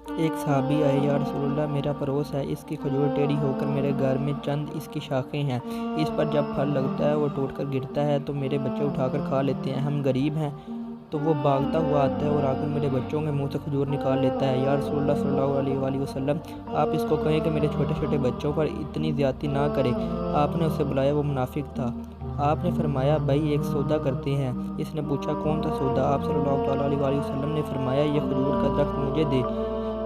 ایک صحابی آئے، یا رسول اللہ میرا پڑوس ہے، اس کی کھجور ٹیڑھی ہو کر میرے گھر میں چند اس کی شاخیں ہیں، اس پر جب پھل لگتا ہے وہ ٹوٹ کر گرتا ہے تو میرے بچے اٹھا کر کھا لیتے ہیں، ہم غریب ہیں۔ تو وہ بھاگتا ہوا آتا ہے اور آ کر میرے بچوں کے منہ سے کھجور نکال لیتا ہے۔ یا رسول اللہ صلی اللہ علیہ وآلہ وسلم، آپ اس کو کہیں کہ میرے چھوٹے چھوٹے بچوں پر اتنی زیادتی نہ کرے۔ آپ نے اسے بلایا، وہ منافق تھا۔ آپ نے فرمایا بھائی ایک سودا کرتے ہیں۔ اس نے پوچھا کون سا سودا؟ آپ صلی اللہ علیہ وآلہ وسلم نے فرمایا یہ کھجور کا درخت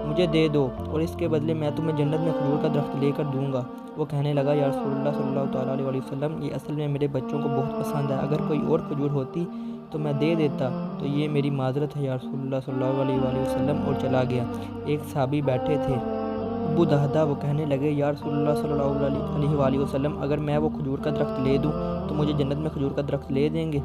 مجھے دے دو اور اس کے بدلے میں تمہیں جنت میں کھجور کا درخت لے کر دوں گا۔ وہ کہنے لگا یا رسول اللہ صلی اللہ علیہ وآلہ وسلم، یہ اصل میں میرے بچوں کو بہت پسند ہے، اگر کوئی اور کھجور ہوتی تو میں دے دیتا، تو یہ میری معذرت ہے یا رسول اللہ صلی اللہ علیہ وآلہ وسلم، اور چلا گیا۔ ایک صحابی بیٹھے تھے، ابو دہدہ، وہ کہنے لگے یا رسول اللہ صلی اللہ علیہ وآلہ وسلم، اگر میں وہ کھجور کا درخت لے دوں تو مجھے جنت میں کھجور کا درخت لے دیں گے؟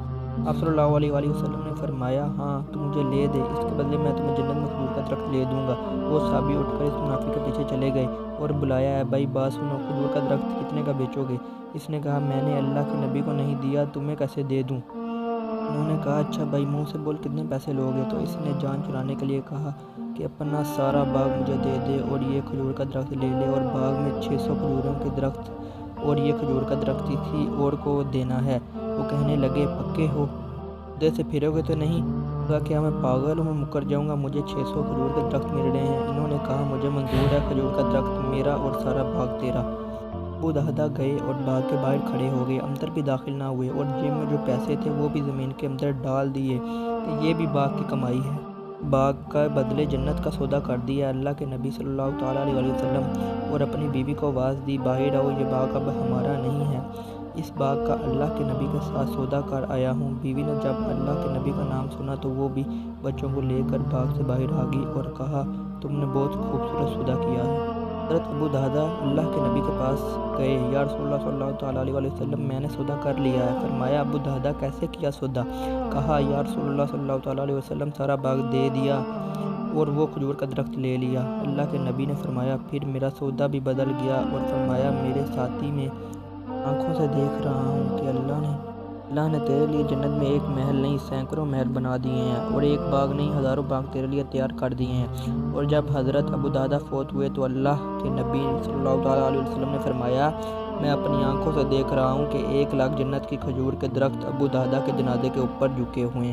آپ صلی اللہ علیہ وآلہ وسلم نے فرمایا ہاں تو مجھے لے دے، اس کے بدلے میں تمہیں جنت میں کھجور کا درخت لے دوں گا۔ وہ صحابی اٹھ کر اس منافق کے پیچھے چلے گئے اور بلایا ہے بھائی بات سنو، کھجور کا درخت کتنے کا بیچو گے؟ اس نے کہا میں نے اللہ کے نبی کو نہیں دیا، تمہیں کیسے دے دوں؟ انہوں نے کہا اچھا بھائی منہ سے بول کتنے پیسے لوگے؟ تو اس نے جان چھڑانے کے لیے کہا کہ اپنا سارا باغ مجھے دے دے اور یہ کھجور کا درخت لے لے، اور باغ میں 600 کھجوروں کے درخت اور یہ کھجور کا درخت کسی اور کو دینا ہے۔ وہ کہنے لگے پکے ہو، ادھر سے پھرو گے تو نہیں؟ کہا کیا میں پاگل ہوں، میں مکر جاؤں گا، مجھے 600 کھجور کے درخت مل رہے ہیں۔ انہوں نے کہا مجھے منظور ہے، کھجور کا درخت میرا اور سارا باغ تیرا۔ ابو دہدہ گئے اور باغ کے باہر کھڑے ہو گئے، اندر بھی داخل نہ ہوئے، اور جیب میں جو پیسے تھے وہ بھی زمین کے اندر ڈال دیے کہ یہ بھی باغ کی کمائی ہے۔ باغ کا بدلے جنت کا سودا کر دیا اللہ کے نبی صلی اللہ تعالیٰ علیہ وسلم، اور اپنی بیوی کو آواز دی باہر آؤ، یہ باغ اب ہمارا نہیں ہے، اس باغ کا اللہ کے نبی کے ساتھ سودا کر آیا ہوں۔ بیوی نے جب اللہ کے نبی کا نام سنا تو وہ بھی بچوں کو لے کر باغ سے باہر آ گئی اور کہا تم نے بہت خوبصورت سودا کیا ہے۔ حضرت ابو دہدہ اللہ کے نبی کے پاس گئے، یا رسول اللہ صلی اللہ تعالیٰ علیہ وسلم میں نے سودا کر لیا ہے۔ فرمایا ابو دہدہ کیسے کیا سودا؟ کہا یا رسول اللہ صلی اللہ تعالیٰ علیہ وسلم سارا باغ دے دیا اور وہ کھجور کا درخت لے لیا۔ اللہ کے نبی نے فرمایا پھر میرا سودا بھی بدل گیا، اور فرمایا میرے ساتھی میں آنکھوں سے دیکھ رہا ہوں کہ اللہ نے تیرے لیے جنت میں ایک محل نہیں سینکڑوں محل بنا دیے ہیں، اور ایک باغ نہیں ہزاروں باغ تیرے لیے تیار کر دیے ہیں۔ اور جب حضرت ابو دہدہ فوت ہوئے تو اللہ کے نبی صلی اللہ تعالیٰ علیہ وسلم نے فرمایا میں اپنی آنکھوں سے دیکھ رہا ہوں کہ 1 لاکھ جنت کی کھجور کے درخت ابو دہدہ کے جنازے کے اوپر جھکے ہوئے ہیں۔